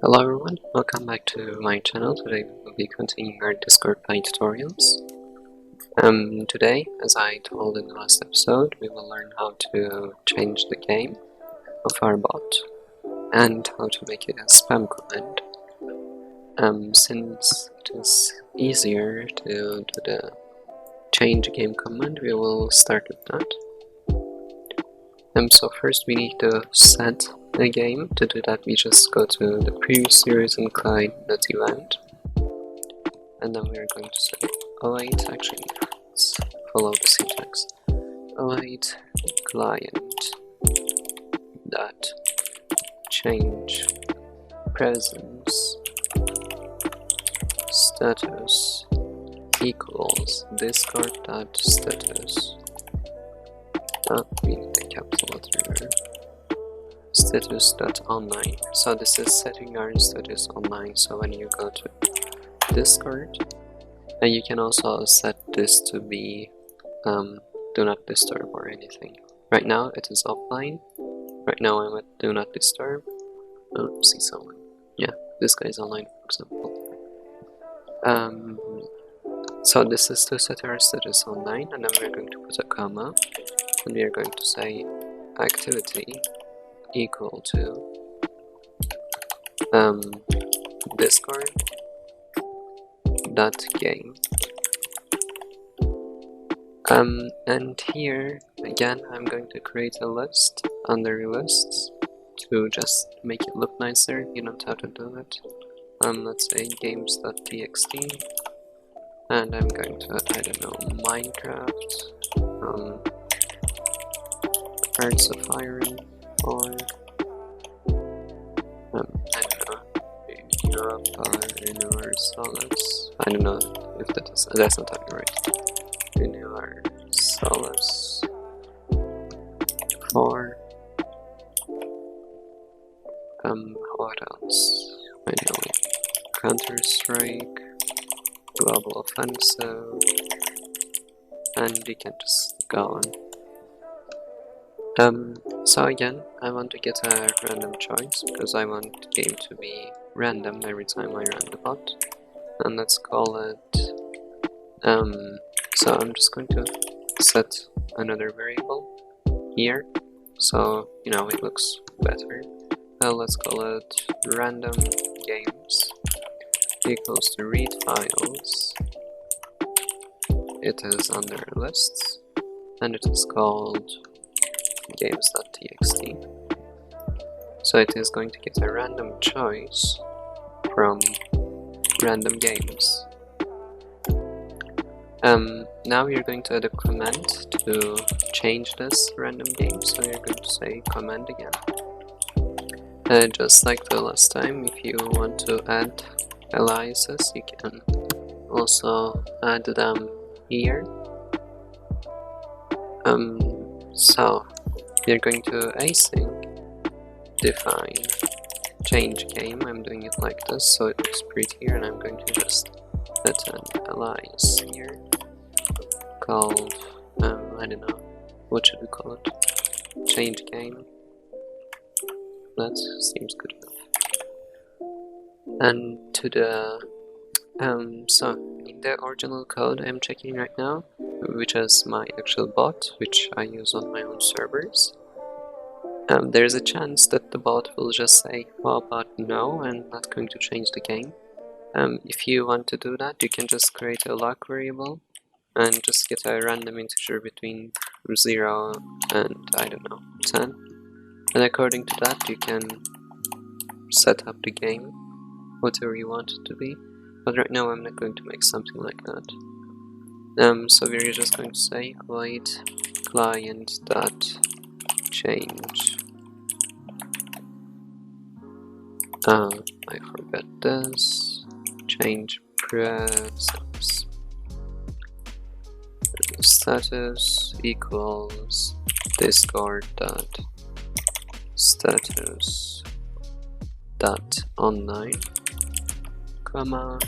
Hello everyone, welcome back to my channel. Today we will be continuing our Discord play tutorials. Today, as I told in the last episode, we will learn how to change the game of our bot and how to make it a spam command. Since it is easier to do the change game command, we will start with that. So first we need to set a game. To do that, we just go to the previous series and client.event, and then we are going to say await. Actually, let's follow the syntax. Await client dot change presence status equals discard dot status. We need a capital letter. Status.online. So this is setting our status online. So when you go to Discord, and you can also set this to be do not disturb or anything. Right now it is offline. Right now I'm at do not disturb. Oh, see someone. Yeah, this guy is online, for example. So this is to set our status online, and then we're going to put a comma, and we are going to say activity equal to discord dot game. And here again I'm going to create a list under lists to just make it look nicer. You know how to do it. Let's say games.txt, and I'm going to, I don't know, Minecraft, Hearts of Iron, or I don't know, Europa Universalis. I don't know if that's not typing right. Universalis for what else? I know, Counter-Strike, Global Offensive, and we can just go on. So again, I want to get a random choice because I want the game to be random every time I run the bot. And let's call it, so I'm just going to set another variable here, so you know it looks better. Let's call it random games equals to read files. It is under lists, and it is called games.txt. So it is going to get a random choice from random games. Now we are going to add a command to change this random game. So we are going to say command again. Just like the last time, if you want to add aliases, you can also add them here. So we're going to async define change game. I'm doing it like this so it looks prettier, and I'm going to just set an alias here called I don't know, what should we call it? Change game. That seems good enough. And to the so in the original code I'm checking right now, which is my actual bot, which I use on my own servers, there's a chance that the bot will just say bot no and not going to change the game. If you want to do that, you can just create a lock variable and just get a random integer between 0 and, I don't know, 10, and according to that you can set up the game whatever you want it to be. But right now I'm not going to make something like that. So we're just going to say await client dot change. I forgot this. Change presence status equals discord dot status dot online, comma,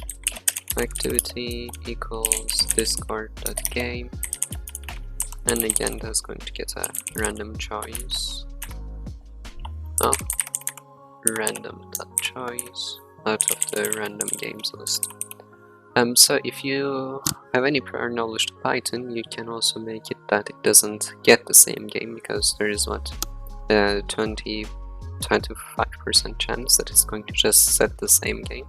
activity equals discord dot game, and again that's going to get a random choice. Oh, random.choice out of the random games list. So if you have any prior knowledge to Python, you can also make it that it doesn't get the same game, because there is what 25% chance that it's going to just set the same game.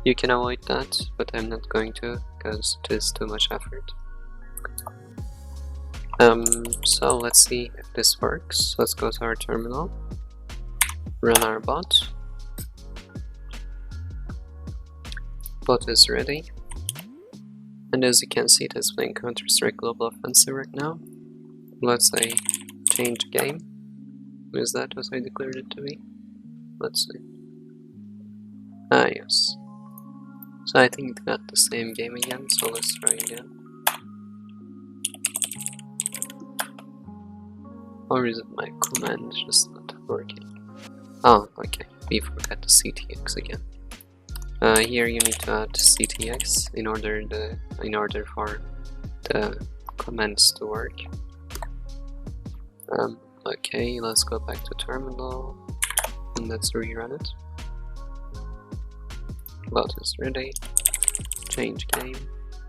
You can avoid that, but I'm not going to, because it is too much effort. So let's see if this works. Let's go to our terminal, run our bot. Bot is ready, and as you can see, it is playing Counter-Strike Global Offensive right now. Let's say change game. Is that what I declared it to be? Let's see. Ah, yes. So I think it got the same game again, so let's try again. Or is it my command just not working? Oh, okay, we forgot the CTX again. Here you need to add CTX in order for the commands to work. Okay, let's go back to terminal and let's rerun it. Bot is ready. Change game,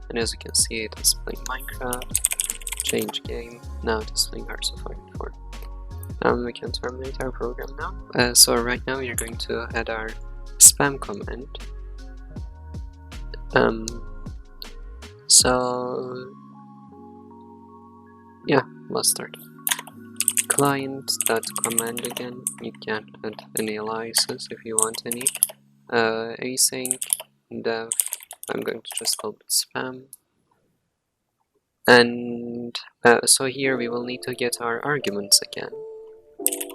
and as you can see, it is playing Minecraft. Change game. Now it is playing Hearts of Iron 4. We can terminate our program now. So right now we are going to add our spam command. So yeah, let's start. Client.command again. You can add any aliases if you want any. Async dev. I'm going to just call it spam. And so here we will need to get our arguments again.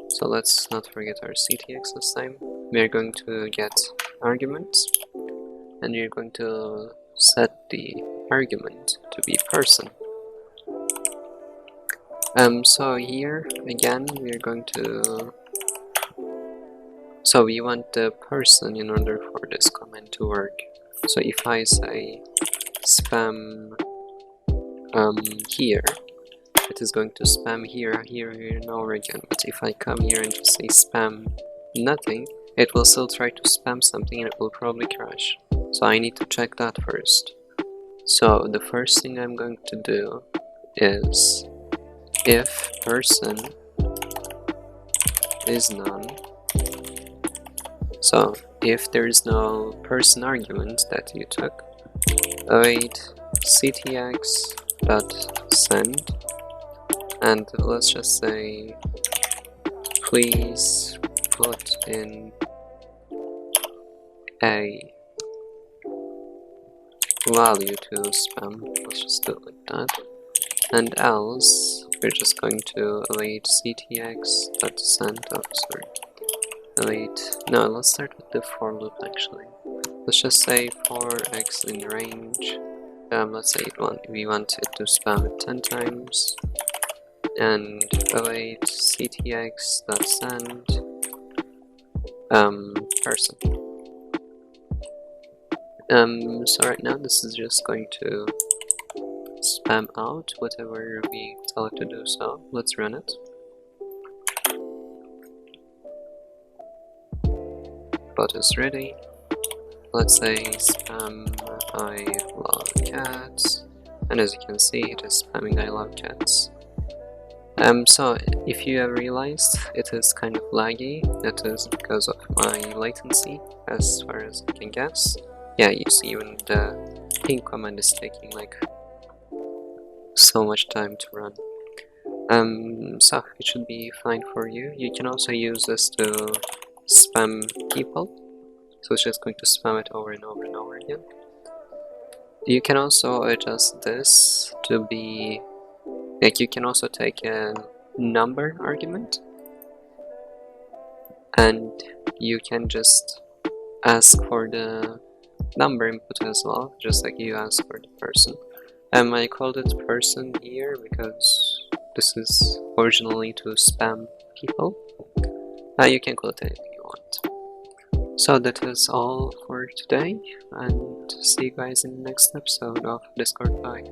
So let's not forget our CTX this time. We are going to get arguments, and you're going to set the argument to be person. So here again we are going to, so we want the person in order for this command to work. So if I say spam here, it is going to spam here, here, and over again. But if I come here and just say spam nothing, it will still try to spam something and it will probably crash. So I need to check that first. So the first thing I'm going to do is if person is none. So if there is no person argument that you took, await ctx.send, and let's just say please put in a value to spam. Let's just do it like that. And else we're just going to await ctx.send. Oh, sorry. Await. No, let's start with the for loop actually. Let's just say for x in range. Let's say we want it to spam it 10 times. And await ctx.send person. So right now this is just going to spam out whatever we tell it to do. So let's run it. Bot is ready. Let's say spam I love cats, and as you can see, it is spamming I love cats. So if you have realized it is kind of laggy, that is because of my latency, as far as I can guess. Yeah, you see even the ping command is taking like so much time to run. So it should be fine for you. You can also use this to spam people, so it's just going to spam it over and over and over again. You can also adjust this to be like, you can also take a number argument and you can just ask for the number input as well, just like you ask for the person. I called it person here because this is originally to spam people. You can call it anything you want. So that is all for today, and see you guys in the next episode of Discord. Bye.